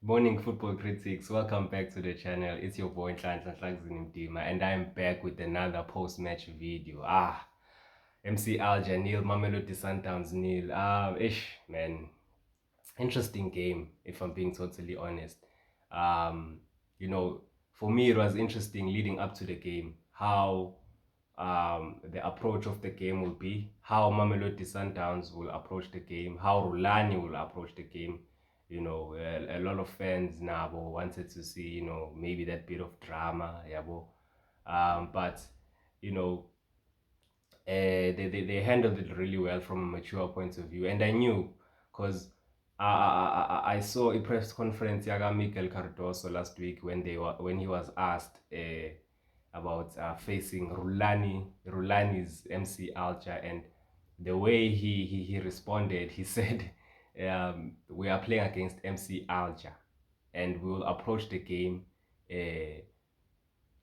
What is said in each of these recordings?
Morning football critics, welcome back to the channel. It's your boy Nhlanhla Mdima and I'm back with another post-match video. MC Alger nil, Mamelodi Sundowns nil. Man, interesting game if I'm being totally honest. Um, you know, for me it was interesting leading up to the game how the approach of the game will be, how Mamelodi Sundowns will approach the game, how Rulani will approach the game. A lot of fans now wanted to see, maybe that bit of drama, yabo. But you know, they handled it really well from a mature point of view, and I knew because I saw a press conference yaga Mikel Cardoso last week when he was asked about facing Rulani's MC Alger, and the way he responded, he said, "We are playing against MC Alger, and we will approach the game uh,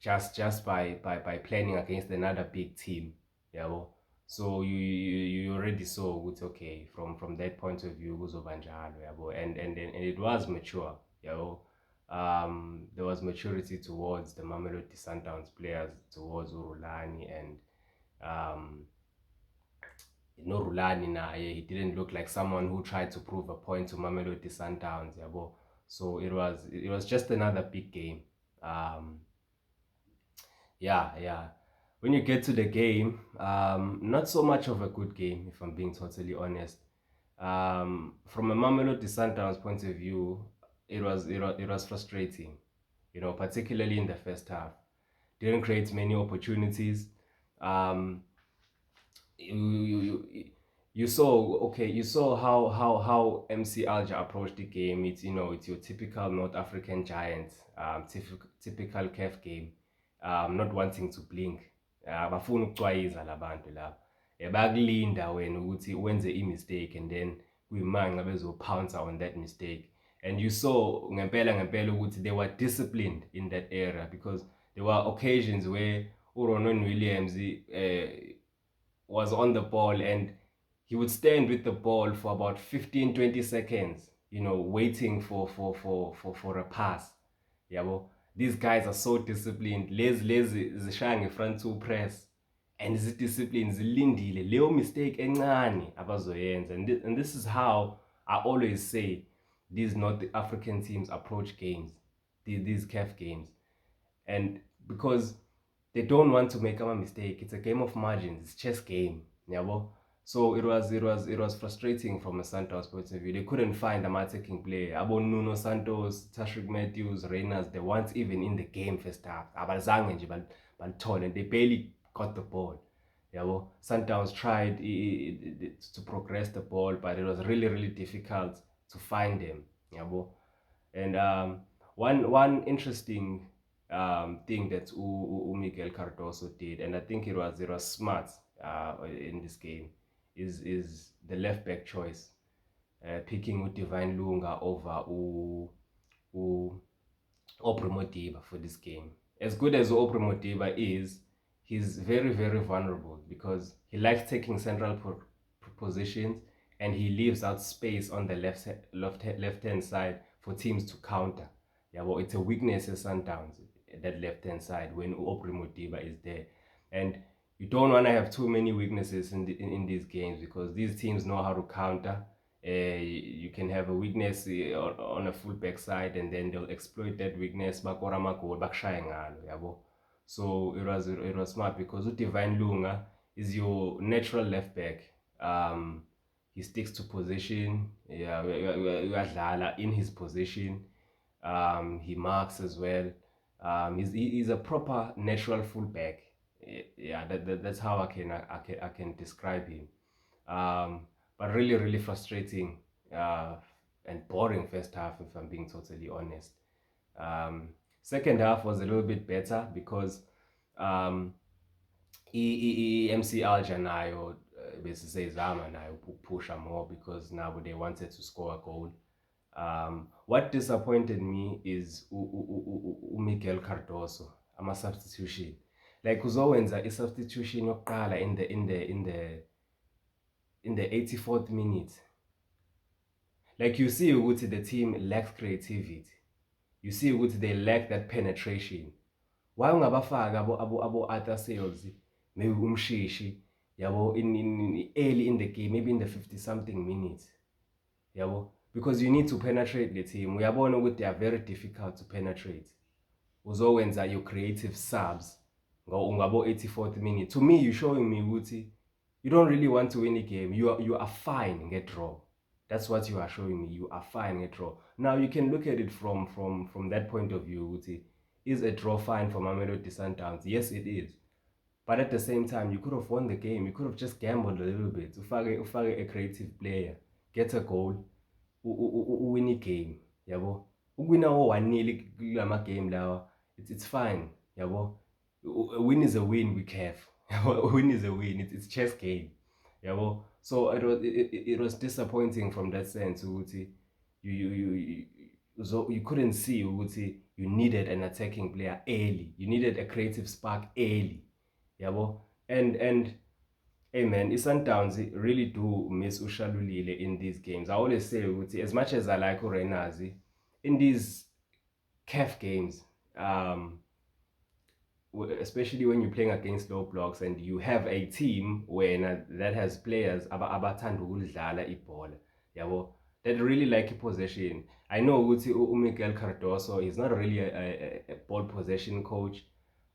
just by playing against another big team." Yeah, well, so you already saw it's okay from that point of view kuzobanjalo, yabo, and it was mature, yabo. There was maturity towards the Mamelodi Sundowns players, towards Urulani, and um, Rulani naye, he didn't look like someone who tried to prove a point to Mamelodi Sundowns, yabo. So it was just another big game. Um, yeah. When you get to the game, not so much of a good game, if I'm being totally honest. From a Mamelodi Sundowns point of view, it was frustrating, particularly in the first half. Didn't create many opportunities. Um, you, you, you, you saw how MC Alger approached the game. It's your typical North African giant, typical CAF game, not wanting to blink. Bafuna ukucwayiza labantu lapha. Bayakulinda wena ukuthi wenze mistake, and then kuyimanga bezopounce on that mistake. And you saw ngempela ukuthi they were disciplined in that area, because there were occasions where Ronon Williams was on the ball, and he would stand with the ball for about 15-20 seconds, waiting for a pass. Yabo. These guys are so disciplined. Lezi zishaya front to press, and discipline zilindile leyo mistake encane abazoyenza. And this is how I always say these North African teams approach games, these CAF games. And because they don't want to make a mistake, it's a game of margins, it's chess game, yabo. So it was frustrating from a Santos point of view. They couldn't find a attacking player. Abo Nuno Santos, Tashrik Matthews, Reyners, they weren't even in the game first half. Abazange nje balithole, and they barely got the ball. Yabo. Sundowns tried to progress the ball, but it was really difficult to find them. Yabo. And one interesting thing that Miguel Cardoso did, and I think it was smart in this game, is the left back choice, picking Divine Lunga over Aubrey Modiba for this game. As good as Aubrey Modiba is, he's very vulnerable because he likes taking central positions, and he leaves out space on the left hand side for teams to counter. Yeah, well, it's a weakness at Sundowns, that left hand side, when Aubrey Modiba is there. And you don't want to have too many weaknesses in these games, because these teams know how to counter. You can have a weakness on a full back side, and then they'll exploit that weakness, bakora amagoli bakushaya ngalo, yabo. So it was smart, because Divine Lunga is your natural left back. He sticks to position, yeah, uyadlala in his position. He marks as well. He's a proper natural fullback. Yeah, that's how I can describe him. But really frustrating and boring first half, if I'm being totally honest. Second half was a little bit better, because um, MC Alger nayo besisezama nayo pusha more, because now they wanted to score a goal. What disappointed me is Miguel Cardoso, a substitution. Like uzowenza a substitution yokuqala in the 84th minute. Like you see ukuthi the team lacks creativity. You see ukuthi they lack that penetration. Why ungabafaka abo other sales, maybe umshishi, yabo, in early in the game, maybe in the 50 something minutes. Yabo, because you need to penetrate the team. Uyabona ukuthi they are very difficult to penetrate. Uzowenza your creative subs ngabo 84th minute. To me, you showing me ukuthi you don't really want to win a game. You are fine get draw. That's what you are showing me. You are fine get draw. Now you can look at it from that point of view. Ukuthi, is a draw fine for Mamelodi Sundowns? Yes, it is. But at the same time, you could have won the game. You could have just gambled a little bit. Ufake a creative player, get a goal, win a game. Yabo. Uwina 1-0 kulama game lawa. It's fine. Yabo. A win is a win with CAF. A win is a win. It's chess game. Yabo. So it was disappointing from that sense. Ukuthi you couldn't see ukuthi you needed an attacking player early. You needed a creative spark early. Yabo. And hey man, i-Sundowns really do miss uShalulile in these games. I always say ukuthi as much as I like uRenazi, in these CAF games, especially when you're playing against low blocks and you have a team that has players abathanda ukudlala ibhola, yabo, that really like possession. I know ukuthi Miguel Cardoso is not really a ball possession coach,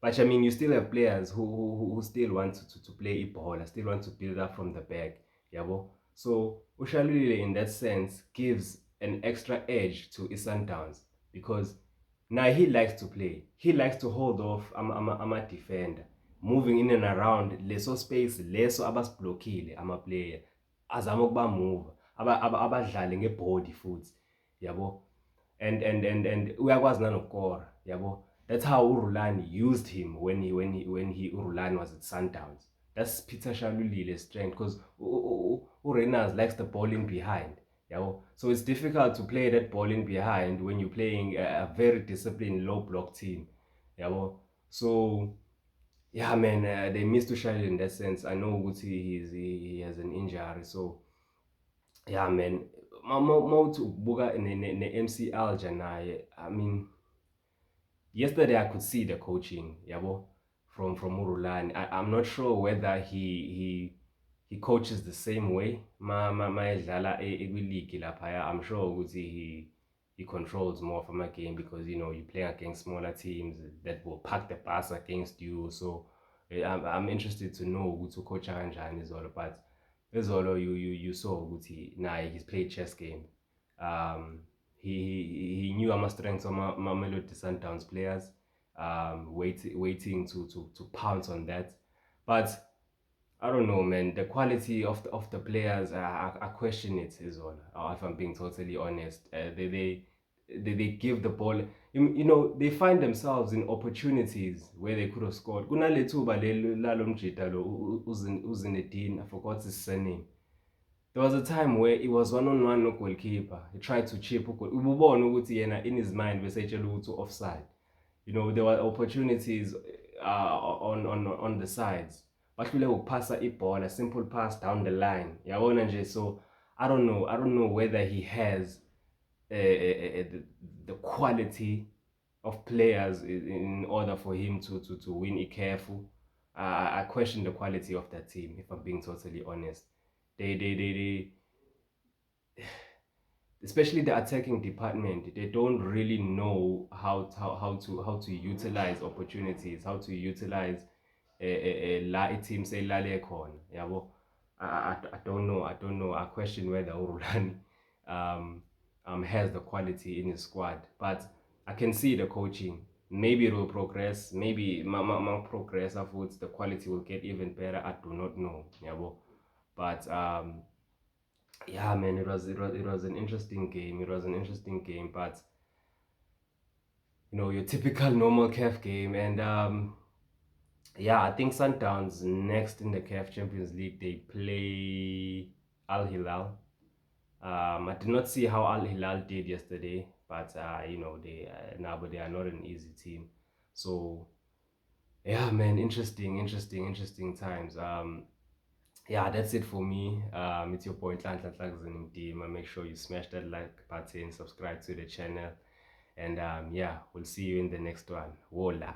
but I mean you still have players who still want to play ibhola, still want to build up from the back, yabo. So uShalulile in that sense gives an extra edge to i-Sundowns because now he likes to play. He likes to hold off a defender, moving in and around leso space leso abasiblockile ama-player azama ukuba move abadlale ngebody futhi, yabo. And uyakwazi nanokukora, yabo. That's how uRulani used him when uRulani was at Sundowns. That's Peter Shalulile's strength because uRenas likes the ball in behind. So it's difficult to play that ball in behind when you're playing a very disciplined low block team. So yeah, man, they missed Tuchel in that sense. I know Guti he has an injury, so yeah, man. Mo to buga ne MC Alger naye. I mean, yesterday I could see the coaching, from Urulani. I'm not sure whether he coaches the same way. Edlala league laphaya. I'm sure ukuthi he controls more from a game because you play against smaller teams that will pack the bus against you. So I'm interested to know ukuthi coach kanjani Izolo, but Izolo you saw ukuthi he's played chess game. He knew my strengths of my Mamelodi Sundowns players, waiting to pounce on that. But I don't know, man. The quality of the players, I question it as well. If I'm being totally honest, they give the ball. They find themselves in opportunities where they could have scored. Kunale thuba lalo mjita lo Uzinedine, I forgot his surname. There was a time where it was one-on-one no goalkeeper. He tried to chip ubona ukuthi yena in his mind besayitshela ukuthi offside. There were opportunities on the sides. Bahlule ukupasa ibhola, a simple pass down the line. Yabona nje, so I don't know whether he has the quality of players in order for him to win it careful. I question the quality of that team, if I'm being totally honest. They especially the attacking department, they don't really know how to utilize opportunities, how to utilize a team say lale khona, yabo. I don't know. I question whether Urulani has the quality in his squad, but I can see the coaching. Maybe it will progress. Maybe progress afterwards, the quality will get even better. I do not know, yabo. But yeah, man, it was an interesting game. It was an interesting game, but your typical normal CAF game. And yeah, I think Sundowns next in the CAF Champions League, they play Al Hilal. I did not see how Al Hilal did yesterday, but they are not an easy team. So yeah, man, interesting times. Yeah, that's it for me. It's your boy Nhlanhla Hlakazini Mdima. Make sure you smash that like button, subscribe to the channel, and yeah, we'll see you in the next one. Voila.